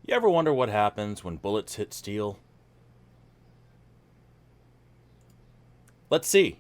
You ever wonder what happens when bullets hit steel? Let's see.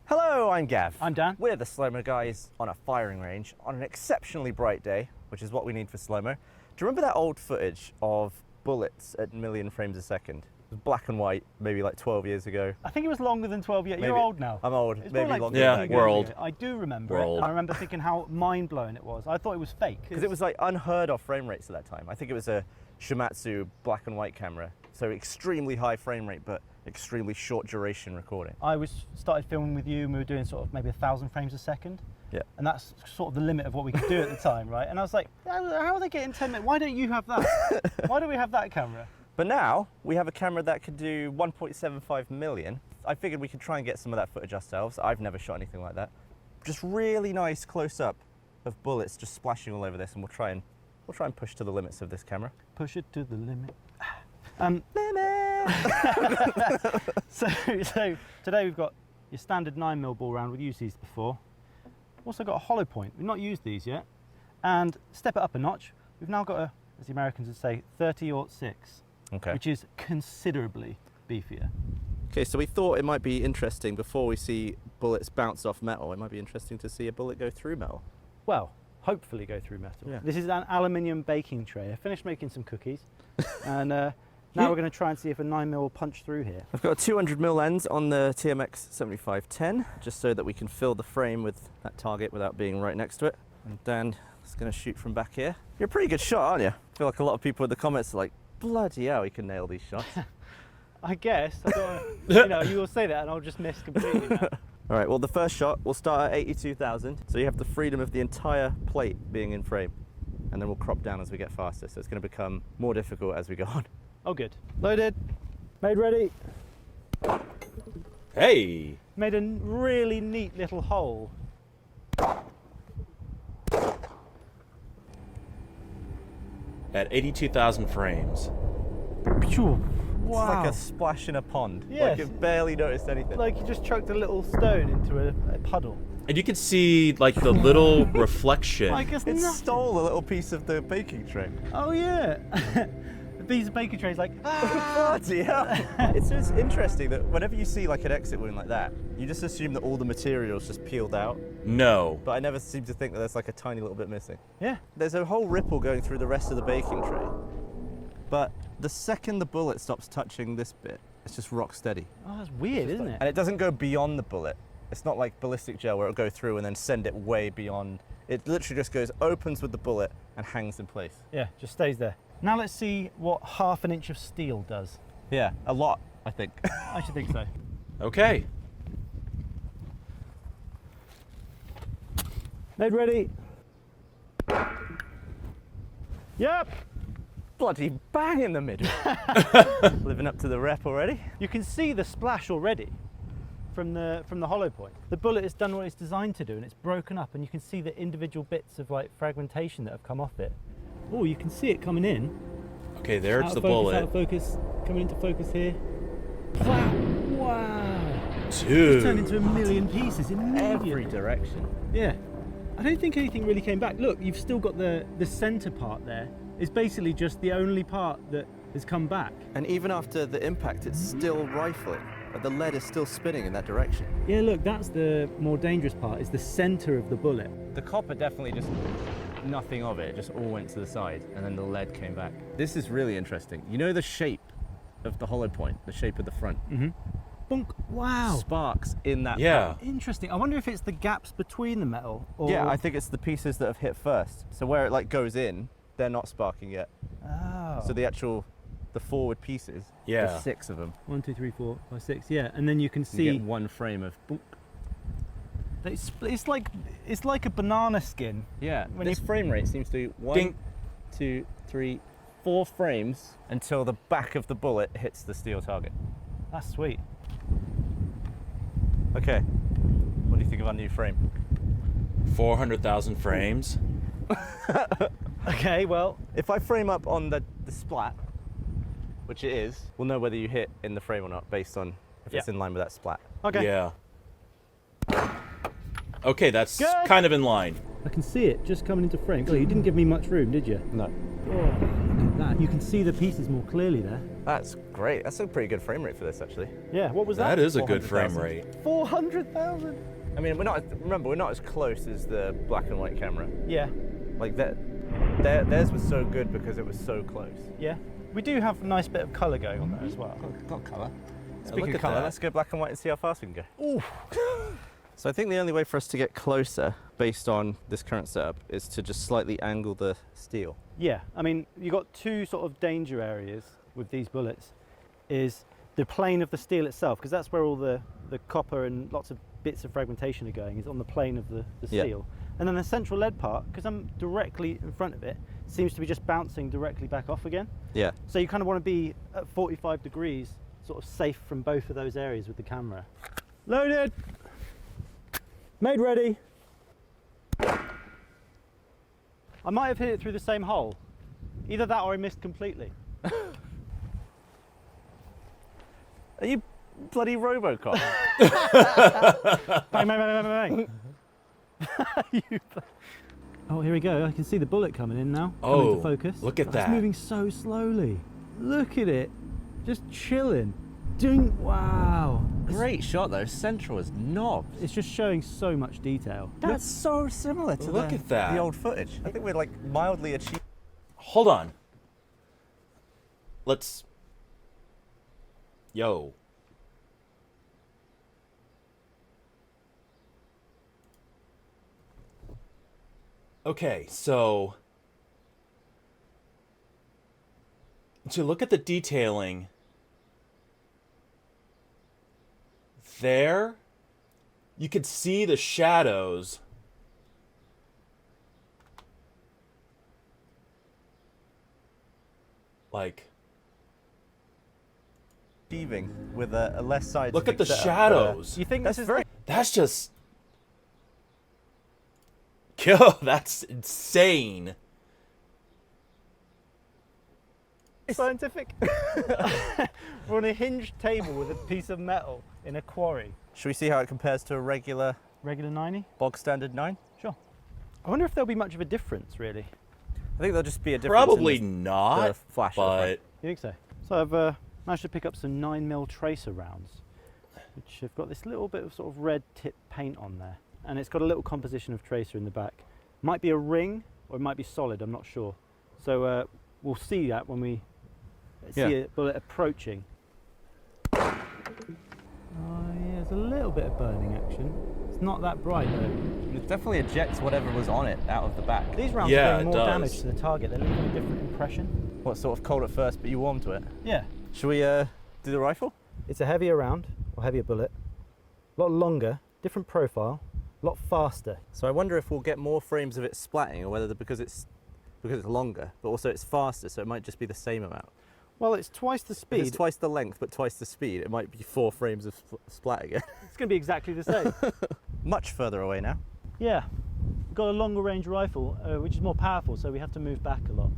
Hello, I'm Gav. I'm Dan. We're the slow-mo guys on a firing range on an exceptionally bright day, which is what we need for slow-mo. Do you remember that old footage of bullets at a million frames a second? It was black and white, maybe like 12 years ago. I think it was longer than 12 years. You're old now. I'm old. It's maybe like longer Yeah, than that. we're old. I do remember We're it. old. I remember thinking how mind-blowing it was. I thought it was fake. Because it was like unheard of frame rates at that time. I think it was a Shimatsu black and white camera. So extremely high frame rate, but extremely short duration recording. I started filming with you and we were doing sort of maybe 1,000 frames a second. Yeah. And that's sort of the limit of what we could do at the time, right? And I was like, how are they getting 10 minutes? Why don't you have that? Why don't we have that camera? But now we have a camera that could do 1.75 million. I figured we could try and get some of that footage ourselves. I've never shot anything like that. Just really nice close up of bullets just splashing all over this, and we'll try and push to the limits of this camera. Push it to the limit. So today we've got your standard 9mm ball round. We've used these before. Also got a hollow point. We've not used these yet. And step it up a notch. We've now got a, as the Americans would say, 30-06. Okay. Which is considerably beefier. Okay, so we thought it might be interesting before we see bullets bounce off metal. It might be interesting to see a bullet go through metal. Well, hopefully go through metal. Yeah. This is an aluminium baking tray. I finished making some cookies, and now we're going to try and see if a 9mm will punch through here. I've I've got a 200mm lens on the TMX 7510, just so that we can fill the frame with that target without being right next to it. And Dan is going to shoot from back here. You're a pretty good shot, aren't you? I feel like a lot of people in the comments are like, bloody hell, he can nail these shots. I guess. I don't wanna, you will say that, and I'll just miss completely now. All right, well, the first shot will start at 82,000, so you have the freedom of the entire plate being in frame, and then we'll crop down as we get faster, so it's going to become more difficult as we go on. Oh, good. Loaded. Made ready. Hey! Made a really neat little hole. At 82,000 frames. Wow. It's like a splash in a pond. Yes. Like you've barely noticed anything. Like you just chucked a little stone into a puddle. And you can see like the little reflection. Like it's It nothing. stole a little piece of the baking tray. Oh yeah. A piece of baking trays like, Bloody hell. It's just interesting that whenever you see like an exit wound like that, you just assume that all the material's just peeled out. No. But I never seem to think that there's like a tiny little bit missing. yeah. There's a whole ripple going through the rest of the baking tray. But the second the bullet stops touching this bit, it's just rock steady. Oh, that's weird, isn't it? And it doesn't go beyond the bullet. It's not like ballistic gel where it'll go through and then send it way beyond. It literally just goes, opens with the bullet and hangs in place. Yeah, just stays there. Now let's see what half an inch of steel does. Yeah, a lot, I think. I should think so. Okay. Made ready. Yep. Bloody bang in the middle. Living up to the rep already. You can see the splash already from the hollow point. The bullet has done what it's designed to do, and it's broken up, and you can see the individual bits of like fragmentation that have come off it. Oh, you can see it coming in. Okay, there's Out the of focus, bullet. out of focus, coming into focus here. Wow! Wow! Dude. It's turned into a million pieces immediately. Every direction. Yeah. I don't think anything really came back. Look, you've still got the center part there. It's basically just the only part that has come back. And even after the impact, it's still rifling. But the lead is still spinning in that direction. Yeah, look, that's the more dangerous part, is the center of the bullet. The copper definitely just, nothing of it, it just all went to the side, and then the lead came back. This is really interesting. You know the shape of the hollow point, the shape of the front? Mm-hmm. Bonk. Wow. Sparks in that Yeah. part. Interesting. I wonder if it's the gaps between the metal or... Yeah, I think it's the pieces that have hit first. So where it like goes in, they're not sparking yet. Oh. So the forward pieces, Yeah. there's 6 of them. 1, 2, 3, 4, 5, 6. Yeah, and then you can You see get one frame of boop. it's like a banana skin. Yeah, When this you- frame rate seems to be 1, Ding. 2, 3, 4 frames until the back of the bullet hits the steel target. That's sweet. Okay, what do you think of our new frame? 400,000 frames. Okay, well, If I frame up on the splat, which it is, we'll know whether you hit in the frame or not based on if it's Yeah. in line with that splat. okay. Yeah. Okay, that's Good. kind of in line. I can see it just coming into frame. Oh, you didn't give me much room, did you? No. Oh, look at that. You can see the pieces more clearly there. That's great. That's a pretty good frame rate for this, actually. Yeah, what was that? That is a good frame 400,000. rate. 400,000. I mean, we're not as close as the black and white camera. Yeah, Like theirs was so good because it was so close. yeah. We do have a nice bit of colour going on there as well. Got colour. look Speaking at of colour, that. let's go black and white and see how fast we can go. Ooh. So I think the only way for us to get closer, based on this current setup, is to just slightly angle the steel. Yeah, I mean, you've got two sort of danger areas with these bullets. Is the plane of the steel itself, because that's where all the copper and lots of bits of fragmentation are going, is on the plane of the Yeah. steel. And then the central lead part, because I'm directly in front of it, seems to be just bouncing directly back off again. Yeah. So you kind of want to be at 45 degrees, sort of safe from both of those areas with the camera. Loaded! Made ready! I might have hit it through the same hole. Either that or I missed completely. Are you bloody Robocop? Bang, bang, bang, bang, bang. Oh, here we go. I can see the bullet coming in now. Coming Oh, into focus. look at It's that. moving so slowly. Look at it. Just chilling. Doing, wow. Great shot though, central as knobs. It's just showing so much detail. That's so similar to Look at that. the old footage. I think we're like mildly achieving. Hold on. Let's. Yo. Okay, so. To look at the detailing. There, you could see the shadows. Like, with a less side. look at the shadows. You think That's this is very. That's just. Yo, that's insane. scientific? We're on a hinged table with a piece of metal in a quarry. Should we see how it compares to a regular Regular 90? bog standard 9? Sure. I wonder if there'll be much of a difference, really. I think there'll just be a difference. Probably in not, the flash at the front. but You think so? So I've managed to pick up some 9mm tracer rounds, which have got this little bit of sort of red tip paint on there. And it's got a little composition of tracer in the back. Might be a ring, or it might be solid, I'm not sure. So we'll see that when we see a bullet approaching. Oh yeah, there's a little bit of burning action. It's not that bright though. It definitely ejects whatever was on it out of the back. These rounds Yeah, are doing it more does. damage to the target. They're leaving a different impression. What, sort of cold at first, but you warm to it? Yeah. Should we do the rifle? It's a heavier round, or heavier bullet. A lot longer, different profile, a lot faster. So I wonder if we'll get more frames of it splatting, or whether because it's longer, but also it's faster, so it might just be the same amount. Well, it's twice the If speed. it's twice the length, but twice the speed, it might be 4 frames of splat again. It's going to be exactly the same. Much further away now. Yeah. We've got a longer range rifle, which is more powerful, so we have to move back a lot.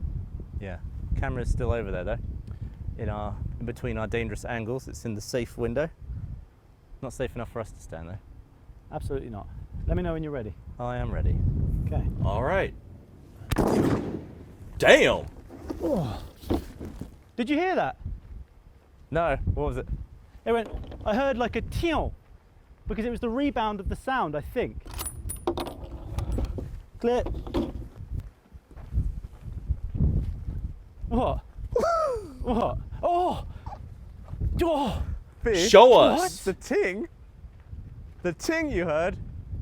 Yeah. Camera's still over there though. In between our dangerous angles, it's in the safe window. Not safe enough for us to stand though. Absolutely not. Let me know when you're ready. I am ready. Okay. all right. Damn. Did you hear that? No, what was it? It went, I heard like a tiong, because it was the rebound of the sound, I think. Clear. What? What? Oh! Oh! Fish? Show us. The ting you heard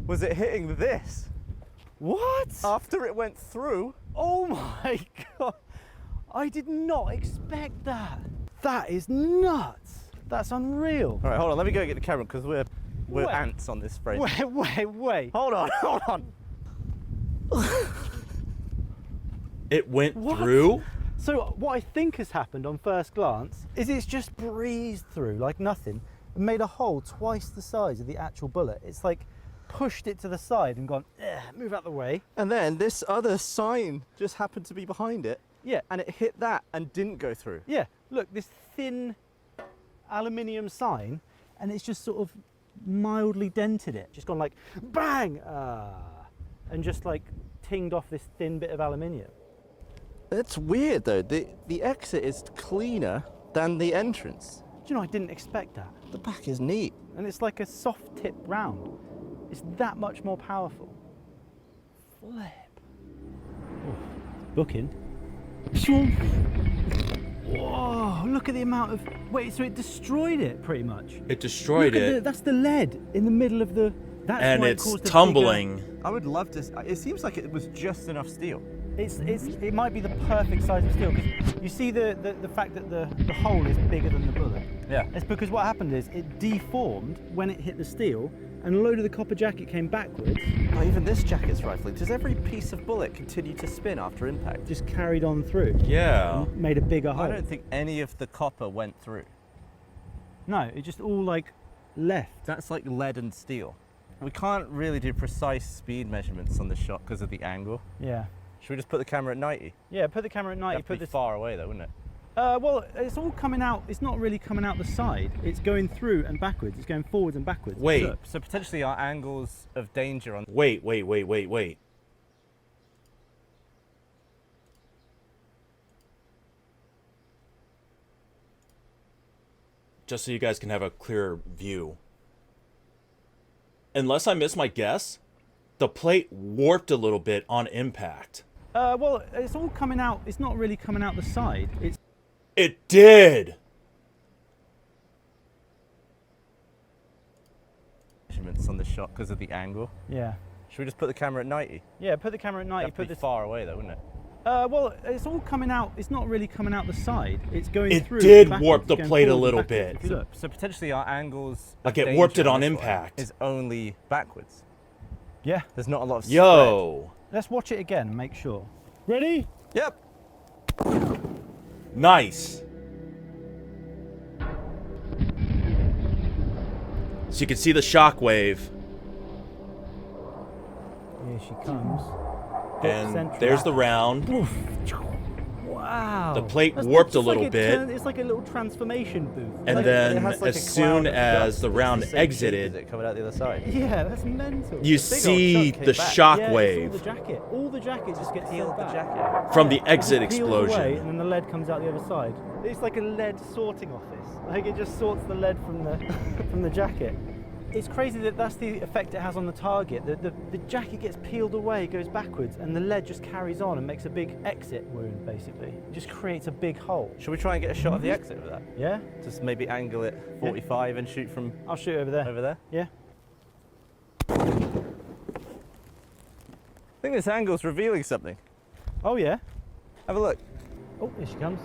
was it hitting this What? after it went through. Oh my god! I did not expect that. That is nuts. That's unreal. All right, hold on. Let me go get the camera because we're Wait. ants on this frame. Wait. Hold on. It went What? through. So what I think has happened on first glance is it's just breezed through like nothing and made a hole twice the size of the actual bullet. It's like pushed it to the side and gone, move out the way. And then this other sign just happened to be behind it, Yeah, and it hit that and didn't go through. yeah, look, this thin aluminium sign, and it's just sort of mildly dented it. Just gone like, bang! and just like tinged off this thin bit of aluminium. It's weird though. The exit is cleaner than the entrance. Do you know, I didn't expect that. The back is neat. And it's like a soft tip round. It's that much more powerful. Flip. Oh, booking. Whoa, look at the amount of, wait, so it destroyed it pretty much? It destroyed it. That's the lead in the middle of the, that's and why it's it caused tumbling. I would love to. It seems like it was just enough steel. It might be the perfect size of steel, because you see the fact that the hole is bigger than the bullet. Yeah. It's because what happened is it deformed when it hit the steel, and a load of the copper jacket came backwards. Oh, even this jacket's rifling. Does every piece of bullet continue to spin after impact? Just carried on through. Yeah. And made a bigger hole. I don't think any of the copper went through. No, it just all like left. That's like lead and steel. We can't really do precise speed measurements on this shot because of the angle. Yeah. Should we just put the camera at 90? Yeah, put the camera at 90. That'd Put be this far away though, wouldn't it? Well, it's all coming out. It's not really coming out the side. It's going through and backwards. It's going forwards and backwards. Wait. So potentially our angles of danger on. Wait. Just so you guys can have a clearer view. Unless I miss my guess, the plate warped a little bit on impact. Well, it's all coming out. It's not really coming out the side. It did! Measurements on this shot because of the angle. Yeah. Should we just put the camera at 90? Yeah, put the camera at 90. That'd Put be this far away though, wouldn't it? Well, it's all coming out. It's not really coming out the side. It's going It through. did backwards. warp It's the going plate a forwards and little backwards. bit. If you look. So potentially our angles. Like of it warped danger it on this one impact. Is only backwards. Yeah. There's not a lot of Yo! Let's watch it again and make sure. Ready? Spread. Yep. Nice! So you can see the shockwave. Here she comes. And Central. there's the round. Wow. The plate That's warped a just like little bit. It's like a little transformation booth. And Like- then It has like as a soon cloud of as dust the that's round same shape as exited, it coming out the other side. Yeah, that's mental. you big old see chunk came the back. Yeah, shockwave it's all the jacket. All the jacket just gets Peeled peeled the back. jacket. from the It exit just peels away, explosion. and then the lead comes out the other side. It's like a lead sorting office. Like it just sorts the lead from the from the jacket. It's crazy that that's the effect it has on the target. The jacket gets peeled away, goes backwards, and the lead just carries on and makes a big exit wound, basically. It just creates a big hole. Should we try and get a shot of the exit of that? Yeah? Just maybe angle it 45 and shoot from I'll shoot over there. over there? Yeah? I think this angle's revealing something. Oh, yeah? Have a look. Oh, here she comes.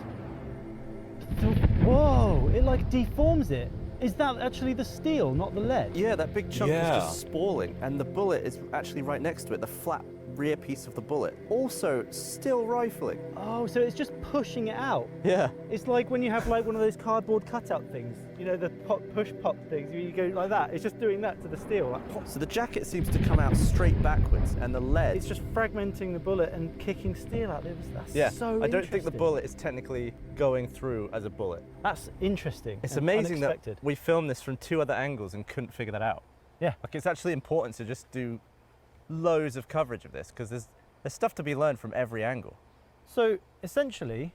Whoa, it like deforms it. Is that actually the steel, not the lead? Yeah, that big chunk Yeah. is just spalling, and the bullet is actually right next to it, the flat rear piece of the bullet. Also, still rifling. Oh, so it's just pushing it out. Yeah. It's like when you have like one of those cardboard cutout things, you know, the push pop things, you go like that. It's just doing that to the steel, like pop. So the jacket seems to come out straight backwards, and the lead. It's just fragmenting the bullet and kicking steel out. That's yeah. so I don't think the interesting. bullet is technically going through as a bullet. That's interesting. It's and amazing that unexpected. we filmed this from 2 other angles and couldn't figure that out. Yeah. Like it's actually important to just do loads of coverage of this because there's stuff to be learned from every angle. So essentially,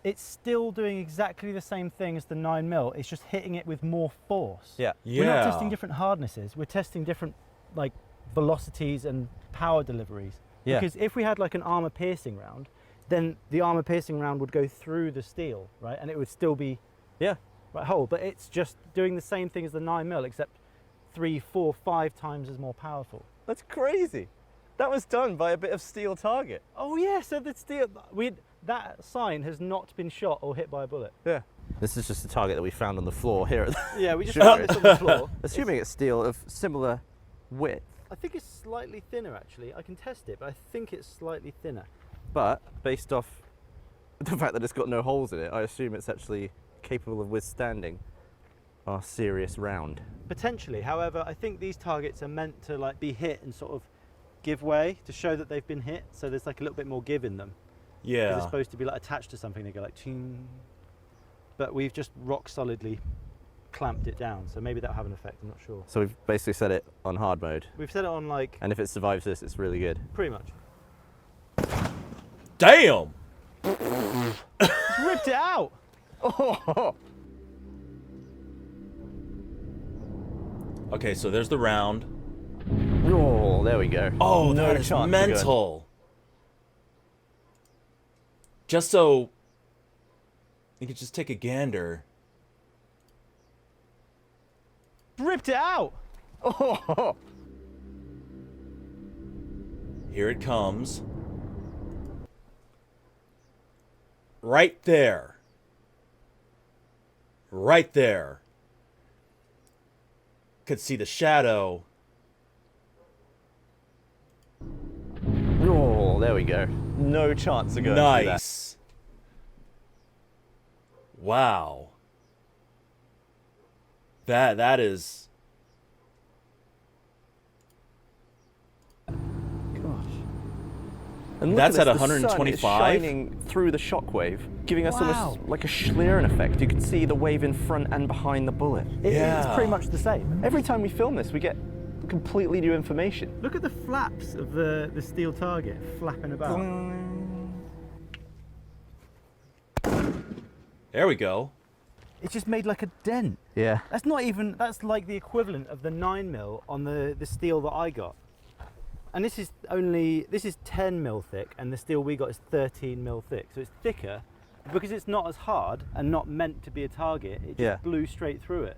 it's still doing exactly the same thing as the 9mm. It's just hitting it with more force. Yeah. We're not testing different hardnesses. We're testing different like velocities and power deliveries. Yeah. Because if we had like an armor piercing round, then the armor piercing round would go through the steel, right? And it would still be Yeah. right whole. But it's just doing the same thing as the 9mm, except 3, 4, 5 times as more powerful. That's crazy. That was done by a bit of steel target. Oh yeah, so the steel, that sign has not been shot or hit by a bullet. Yeah. This is just a target that we found on the floor here. Yeah, we just Sure. found this on the floor. Assuming it's steel of similar width, I think it's slightly thinner actually. I can test it, but I think it's slightly thinner. but based off the fact that it's got no holes in it, I assume it's actually capable of withstanding our serious round. Potentially, however, I think these targets are meant to like be hit and sort of give way to show that they've been hit. So there's like a little bit more give in them. 'Cause Yeah. it's supposed to be like attached to something. They go like ching. But we've just rock solidly clamped it down. So maybe that'll have an effect, I'm not sure. So we've basically set it on hard mode. We've set it on like, And if it survives this, it's really good. pretty much. Damn! It's ripped it out! Okay, so there's the round. Oh, there we go. Oh, no that is chance of mental. Just so you could just take a gander. Ripped it out! Oh. Here it comes. Right there. Right there. Could see the shadow. Oh, there we go. No chance of going through that. Nice. Wow. That is. And look That's at at this, the sun is 125? shining through the shockwave, giving us Wow. almost like a Schlieren effect. You can see the wave in front and behind the bullet. It's Yeah. pretty much the same. Every time we film this, we get completely new information. Look at the flaps of the steel target flapping about. There we go. It's just made like a dent. Yeah. That's not even, that's like the equivalent of the 9mm on the steel that I got. And this is 10mm thick, and the steel we got is 13mm thick. So it's thicker, because it's not as hard and not meant to be a target, it just blew straight through it.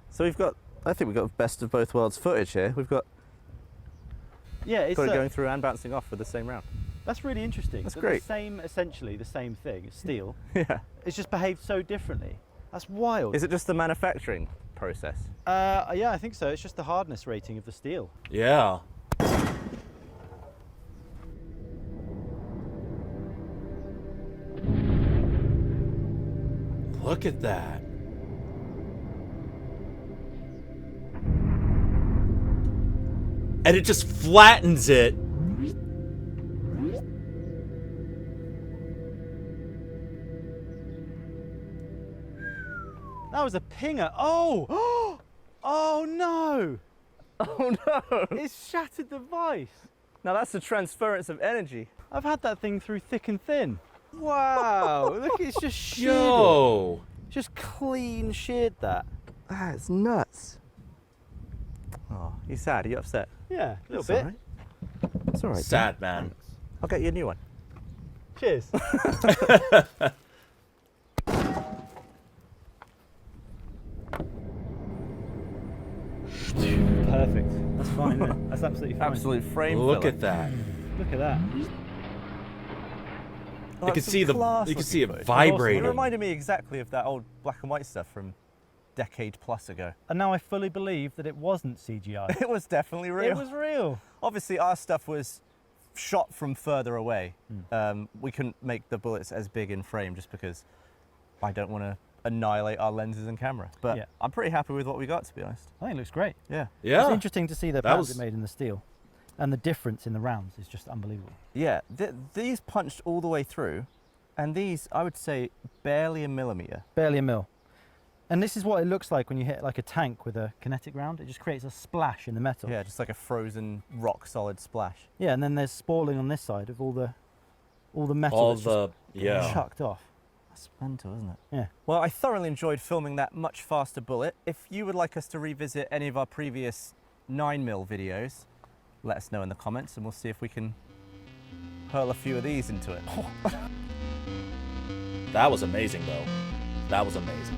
So I think we've got best of both worlds footage here. We've got It's it going through and bouncing off with the same round. That's really interesting. That's That great. Essentially the same thing, it's steel. Yeah. It's just behaved so differently. That's wild. Is it just the manufacturing process? Yeah, I think so. It's just the hardness rating of the steel. Yeah. Look at that. And it just flattens it. That was a pinger. Oh! Oh no! Oh no! It's shattered the vice. Now that's the transference of energy. I've had that thing through thick and thin. Wow! Look, it's just sheared. Yo. Just clean sheared that. That's nuts. Oh, you sad? Are you upset? Yeah, a little It's bit. all right. It's all right. Sad, man. I'll get you a new one. Cheers. Perfect. That's fine. Isn't it? That's absolutely fine. Absolute frame Look filler. at that. Look at that. Oh, You can that's see some the class you can see it looking footage. vibrating. It reminded me exactly of that old black and white stuff from decade plus ago. And now I fully believe that it wasn't CGI. It was definitely real. It was real. Obviously, our stuff was shot from further away. We couldn't make the bullets as big in frame just because I don't want to annihilate our lenses and camera. But Yeah. I'm pretty happy with what we got, to be honest. I think it looks great. Yeah. It's Yeah. interesting to see the That patterns was- it made in the steel. And the difference in the rounds is just unbelievable. Yeah. These punched all the way through, and these, I would say, barely a millimeter. Barely a mil. And this is what it looks like when you hit like a tank with a kinetic round. It just creates a splash in the metal. Yeah, just like a frozen rock solid splash. Yeah, and then there's spalling on this side of all the metal All that's just the yeah. chucked off. That's mental, isn't it? Yeah. Well, I thoroughly enjoyed filming that much faster bullet. If you would like us to revisit any of our previous 9mm videos, let us know in the comments and we'll see if we can hurl a few of these into it. That was amazing though. That was amazing.